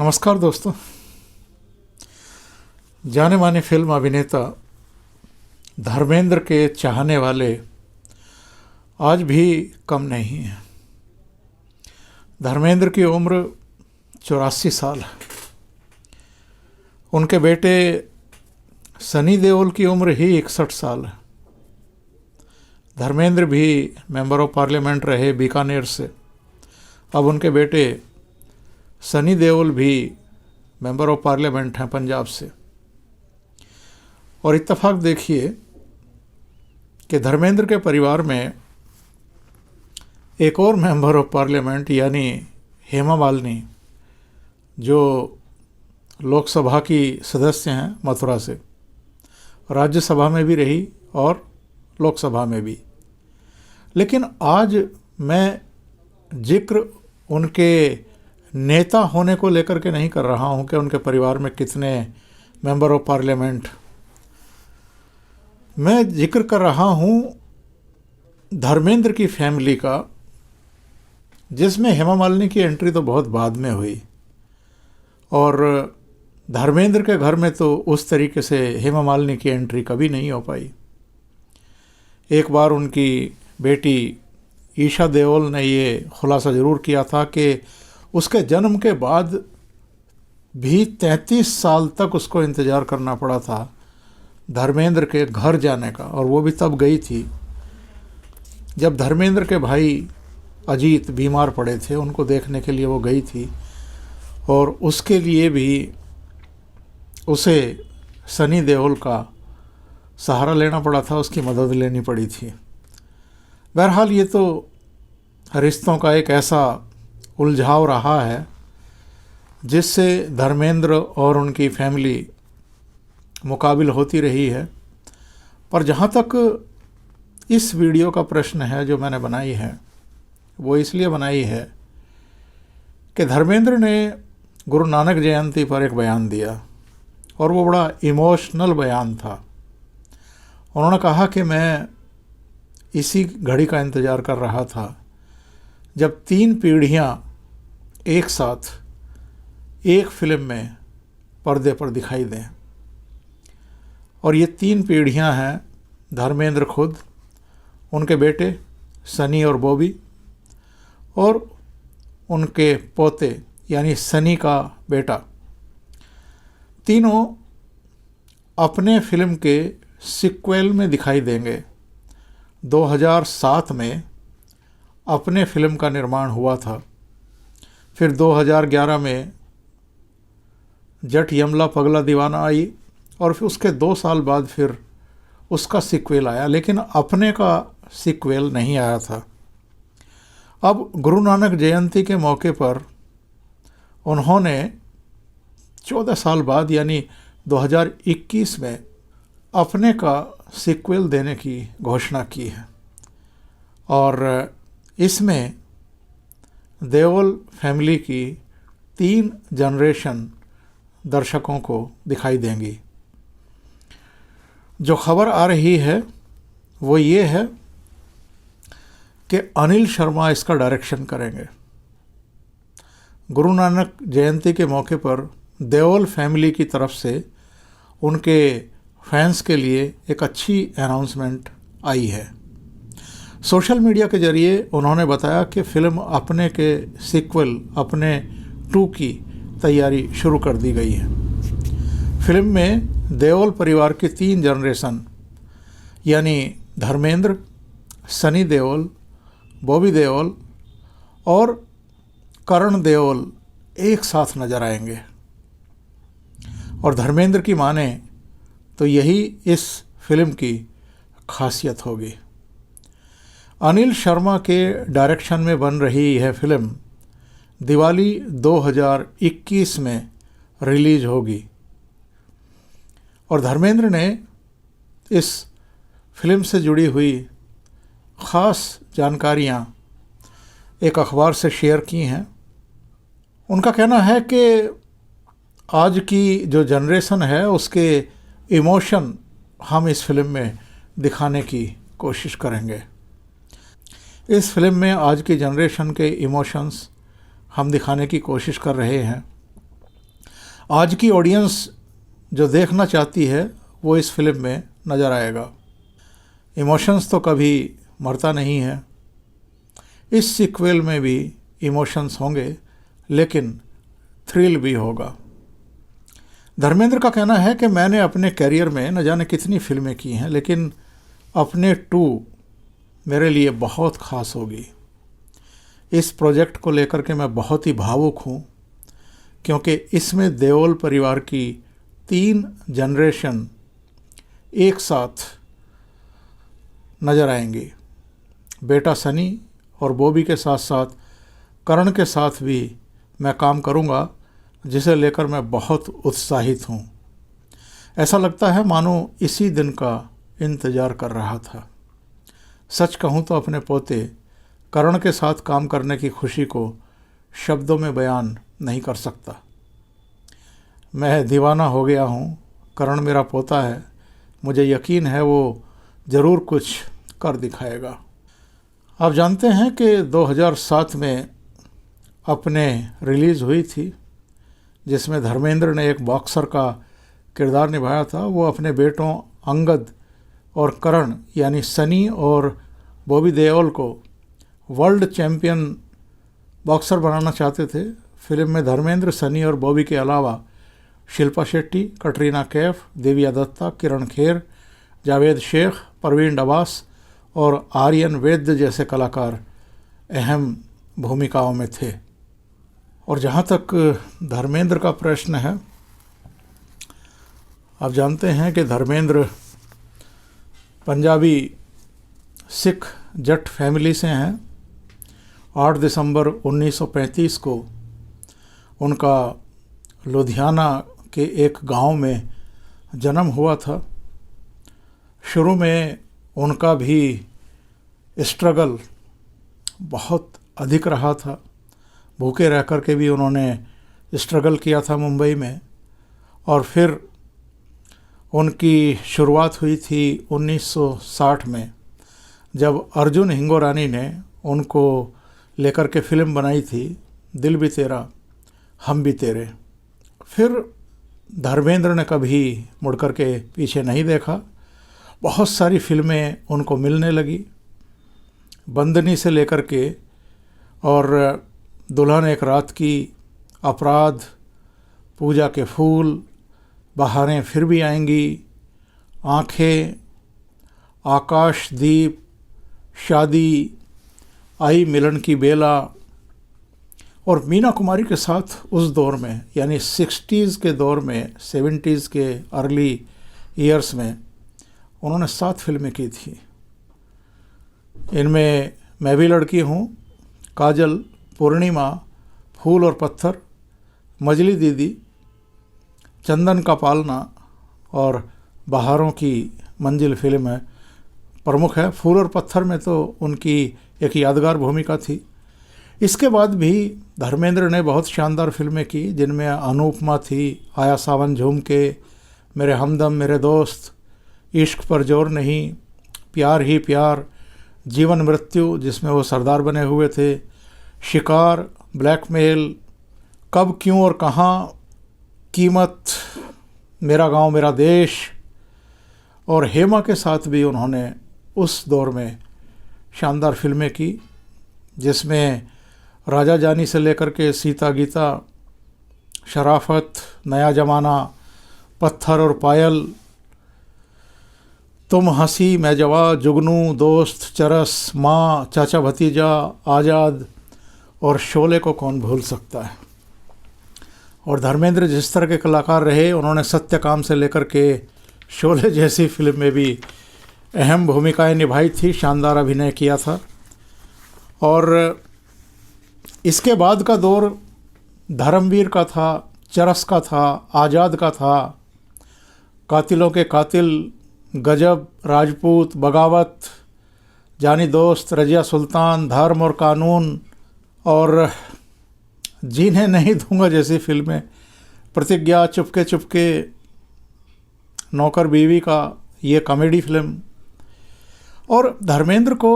नमस्कार दोस्तों। जाने माने फिल्म अभिनेता धर्मेंद्र के चाहने वाले आज भी कम नहीं हैं। धर्मेंद्र की उम्र 84 साल है। उनके बेटे सनी देओल की उम्र ही 61 साल है। धर्मेंद्र भी मेंबर ऑफ पार्लियामेंट रहे बीकानेर से। अब उनके बेटे सनी देओल भी मेंबर ऑफ पार्लियामेंट हैं पंजाब से। और इत्तेफाक देखिए कि धर्मेंद्र के परिवार में एक और मेंबर ऑफ पार्लियामेंट यानी हेमा मालिनी, जो लोकसभा की सदस्य हैं मथुरा से, राज्यसभा में भी रही और लोकसभा में भी। लेकिन आज मैं जिक्र उनके नेता होने को लेकर के नहीं कर रहा हूं कि उनके परिवार में कितने मेंबर ऑफ पार्लियामेंट। मैं जिक्र कर रहा हूं धर्मेंद्र की फैमिली का, जिसमें हेमा मालिनी की एंट्री तो बहुत बाद में हुई और धर्मेंद्र के घर में तो उस तरीके से हेमा मालिनी की एंट्री कभी नहीं हो पाई। एक बार उनकी बेटी ईशा देओल ने ये खुलासा ज़रूर किया था कि उसके जन्म के बाद भी 33 साल तक उसको इंतज़ार करना पड़ा था धर्मेंद्र के घर जाने का, और वो भी तब गई थी जब धर्मेंद्र के भाई अजीत बीमार पड़े थे। उनको देखने के लिए वो गई थी और उसके लिए भी उसे सनी देओल का सहारा लेना पड़ा था, उसकी मदद लेनी पड़ी थी। बहरहाल ये तो रिश्तों का एक ऐसा उलझाव रहा है जिससे धर्मेंद्र और उनकी फैमिली मुकाबिल होती रही है। पर जहाँ तक इस वीडियो का प्रश्न है जो मैंने बनाई है, वो इसलिए बनाई है कि धर्मेंद्र ने गुरु नानक जयंती पर एक बयान दिया और वो बड़ा इमोशनल बयान था। उन्होंने कहा कि मैं इसी घड़ी का इंतज़ार कर रहा था जब 3 पीढ़ियाँ एक साथ एक फिल्म में पर्दे पर दिखाई दें। और ये 3 पीढ़ियाँ हैं धर्मेंद्र खुद, उनके बेटे सनी और बॉबी, और उनके पोते यानी सनी का बेटा। तीनों अपने फिल्म के सीक्वल में दिखाई देंगे। 2007 में अपने फिल्म का निर्माण हुआ था। फिर 2011 में जट यमला पगला दीवाना आई और फिर उसके 2 साल बाद फिर उसका सीक्वल आया, लेकिन अपने का सीक्वल नहीं आया था। अब गुरु नानक जयंती के मौके पर उन्होंने 14 साल बाद यानी 2021 में अपने का सीक्वल देने की घोषणा की है। और इसमें देओल फैमिली की 3 जनरेशन दर्शकों को दिखाई देंगी। जो खबर आ रही है वो ये है कि अनिल शर्मा इसका डायरेक्शन करेंगे। गुरु नानक जयंती के मौके पर देओल फैमिली की तरफ से उनके फैंस के लिए एक अच्छी अनाउंसमेंट आई है। सोशल मीडिया के ज़रिए उन्होंने बताया कि फ़िल्म अपने के सीक्वल अपने 2 की तैयारी शुरू कर दी गई है। फिल्म में देओल परिवार की 3 जनरेशन यानी धर्मेंद्र, सनी देओल, बॉबी देओल और करण देओल एक साथ नज़र आएंगे। और धर्मेंद्र की माने तो यही इस फिल्म की खासियत होगी। अनिल शर्मा के डायरेक्शन में बन रही यह फिल्म दिवाली 2021 में रिलीज होगी। और धर्मेंद्र ने इस फिल्म से जुड़ी हुई ख़ास जानकारियाँ एक अखबार से शेयर की हैं। उनका कहना है कि आज की जो जनरेशन है उसके इमोशन हम इस फिल्म में दिखाने की कोशिश करेंगे। इस फिल्म में आज की जनरेशन के इमोशंस हम दिखाने की कोशिश कर रहे हैं। आज की ऑडियंस जो देखना चाहती है वो इस फिल्म में नज़र आएगा। इमोशंस तो कभी मरता नहीं है, इस सीक्वल में भी इमोशंस होंगे, लेकिन थ्रिल भी होगा। धर्मेंद्र का कहना है कि मैंने अपने करियर में न जाने कितनी फिल्में की हैं, लेकिन अपने 2 मेरे लिए बहुत ख़ास होगी। इस प्रोजेक्ट को लेकर के मैं बहुत ही भावुक हूँ, क्योंकि इसमें देओल परिवार की 3 जनरेशन एक साथ नज़र आएंगी। बेटा सनी और बॉबी के साथ साथ करण के साथ भी मैं काम करूँगा, जिसे लेकर मैं बहुत उत्साहित हूँ। ऐसा लगता है मानो इसी दिन का इंतज़ार कर रहा था। सच कहूँ तो अपने पोते करण के साथ काम करने की खुशी को शब्दों में बयान नहीं कर सकता। मैं दीवाना हो गया हूँ। करण मेरा पोता है, मुझे यकीन है वो ज़रूर कुछ कर दिखाएगा। आप जानते हैं कि 2007 में अपने रिलीज़ हुई थी, जिसमें धर्मेंद्र ने एक बॉक्सर का किरदार निभाया था। वो अपने बेटों अंगद और करण यानी सनी और बॉबी देओल को वर्ल्ड चैम्पियन बॉक्सर बनाना चाहते थे। फिल्म में धर्मेंद्र, सनी और बॉबी के अलावा शिल्पा शेट्टी, कटरीना कैफ, दिव्या दत्ता, किरण खेर, जावेद शेख, परवीन डबास और आर्यन वैद्य जैसे कलाकार अहम भूमिकाओं में थे। और जहाँ तक धर्मेंद्र का प्रश्न है, आप जानते हैं कि धर्मेंद्र पंजाबी सिख जट फैमिली से हैं। 8 दिसंबर 1935 को उनका लुधियाना के एक गांव में जन्म हुआ था। शुरू में उनका भी स्ट्रगल बहुत अधिक रहा था। भूखे रह कर के भी उन्होंने स्ट्रगल किया था मुंबई में। और फिर उनकी शुरुआत हुई थी 1960 में, जब अर्जुन हिंगोरानी ने उनको लेकर के फिल्म बनाई थी दिल भी तेरा हम भी तेरे। फिर धर्मेंद्र ने कभी मुड़ कर के पीछे नहीं देखा। बहुत सारी फिल्में उनको मिलने लगी, बंदनी से लेकर के और दुल्हन एक रात की, अपराध, पूजा के फूल, बहारें फिर भी आएंगी, आँखें, आकाशदीप, शादी, आई मिलन की बेला। और मीना कुमारी के साथ उस दौर में यानी 60s के दौर में, 70s के अर्ली ईयर्स में उन्होंने 7 फिल्में की थी। इनमें मैं भी लड़की हूँ, काजल, पूर्णिमा, फूल और पत्थर, मजली दीदी, चंदन का पालना और बहारों की मंजिल फिल्म प्रमुख है। फूल और पत्थर में तो उनकी एक यादगार भूमिका थी। इसके बाद भी धर्मेंद्र ने बहुत शानदार फिल्में की, जिनमें अनुपमा थी, आया सावन झूम के, मेरे हमदम मेरे दोस्त, इश्क पर जोर नहीं, प्यार ही प्यार, जीवन मृत्यु जिसमें वो सरदार बने हुए थे, शिकार, ब्लैकमेल, कब क्यों और कहाँ, कीमत, मेरा गांव मेरा देश। और हेमा के साथ भी उन्होंने उस दौर में शानदार फिल्में की, जिसमें राजा जानी से लेकर के सीता गीता, शराफत, नया जमाना, पत्थर और पायल, तुम हंसी मैं जवा, जुगनू, दोस्त, चरस, माँ, चाचा भतीजा, आज़ाद और शोले को कौन भूल सकता है। और धर्मेंद्र जिस तरह के कलाकार रहे, उन्होंने सत्यकाम से लेकर के शोले जैसी फिल्म में भी अहम भूमिकाएं निभाई थी, शानदार अभिनय किया था। और इसके बाद का दौर धर्मवीर का था, चरस का था, आज़ाद का था, कातिलों के कातिल, गजब, राजपूत, बगावत, जानी दोस्त, रजिया सुल्तान, धर्म और कानून और जीने नहीं दूंगा जैसी फिल्में, प्रतिज्ञा, चुपके चुपके, नौकर बीवी का ये कॉमेडी फिल्म। और धर्मेंद्र को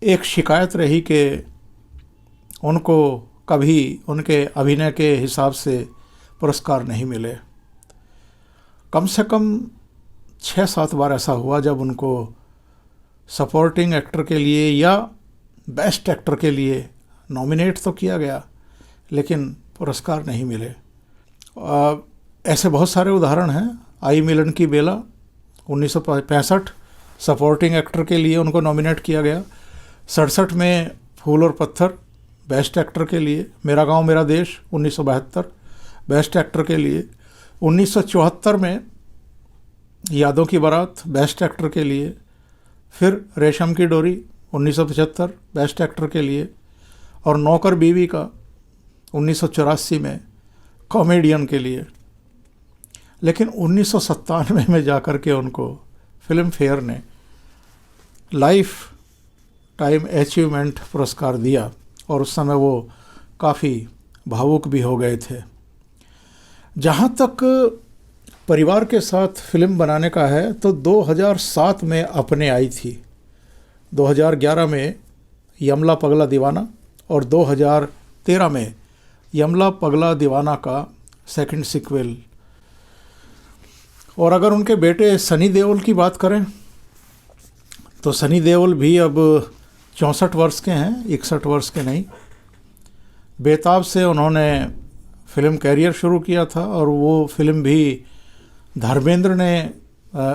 एक शिकायत रही कि उनको कभी उनके अभिनय के हिसाब से पुरस्कार नहीं मिले। कम से कम 6-7 बार ऐसा हुआ जब उनको सपोर्टिंग एक्टर के लिए या बेस्ट एक्टर के लिए नॉमिनेट तो किया गया, लेकिन पुरस्कार नहीं मिले। ऐसे बहुत सारे उदाहरण हैं। आई मिलन की बेला 1965 सपोर्टिंग एक्टर के लिए उनको नॉमिनेट किया गया। 67 में फूल और पत्थर बेस्ट एक्टर के लिए। मेरा गांव मेरा देश 1972 बेस्ट एक्टर के लिए। 1974 में यादों की बारात बेस्ट एक्टर के लिए। फिर रेशम की डोरी 1975 बेस्ट एक्टर के लिए। और नौकर बीवी का 1984 में कॉमेडियन के लिए। लेकिन 1997 में जाकर के उनको फिल्म फेयर ने लाइफ टाइम अचीवमेंट पुरस्कार दिया और उस समय वो काफ़ी भावुक भी हो गए थे। जहाँ तक परिवार के साथ फिल्म बनाने का है तो 2007 में अपने आई थी, 2011 में यमला पगला दीवाना और 2013 में यमला पगला दीवाना का सेकंड सीक्वल। और अगर उनके बेटे सनी देओल की बात करें तो सनी देओल भी अब 64 वर्ष के हैं, 61 वर्ष के नहीं। बेताब से उन्होंने फिल्म कैरियर शुरू किया था और वो फिल्म भी धर्मेंद्र ने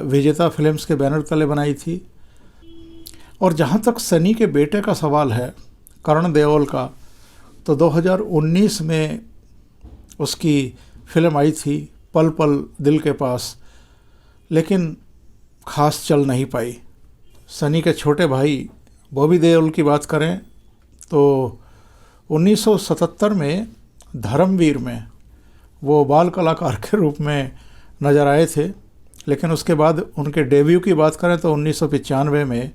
विजेता फिल्म्स के बैनर तले बनाई थी। और जहाँ तक सनी के बेटे का सवाल है, करण देओल का, तो 2019 में उसकी फिल्म आई थी पल पल दिल के पास, लेकिन खास चल नहीं पाई। सनी के छोटे भाई बॉबी देओल की बात करें तो 1977 में धर्मवीर में वो बाल कलाकार के रूप में नज़र आए थे, लेकिन उसके बाद उनके डेब्यू की बात करें तो 1995 में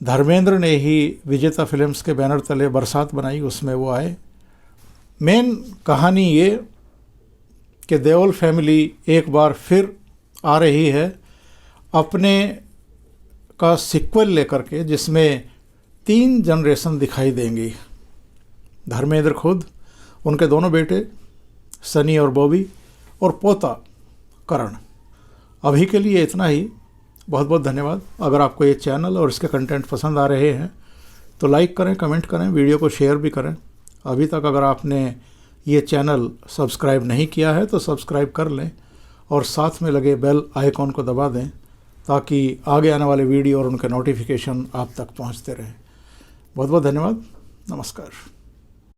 धर्मेंद्र ने ही विजेता फिल्म्स के बैनर तले बरसात बनाई, उसमें वो आए। मेन कहानी ये कि देओल फैमिली एक बार फिर आ रही है अपने का सीक्वल लेकर के, जिसमें 3 जनरेशन दिखाई देंगी। धर्मेंद्र खुद, उनके दोनों बेटे सनी और बॉबी और पोता करण। अभी के लिए इतना ही। बहुत बहुत धन्यवाद। अगर आपको ये चैनल और इसके कंटेंट पसंद आ रहे हैं तो लाइक करें, कमेंट करें, वीडियो को शेयर भी करें। अभी तक अगर आपने ये चैनल सब्सक्राइब नहीं किया है तो सब्सक्राइब कर लें और साथ में लगे बेल आइकॉन को दबा दें ताकि आगे आने वाले वीडियो और उनके नोटिफिकेशन आप तक पहुंचते रहें। बहुत बहुत धन्यवाद। नमस्कार।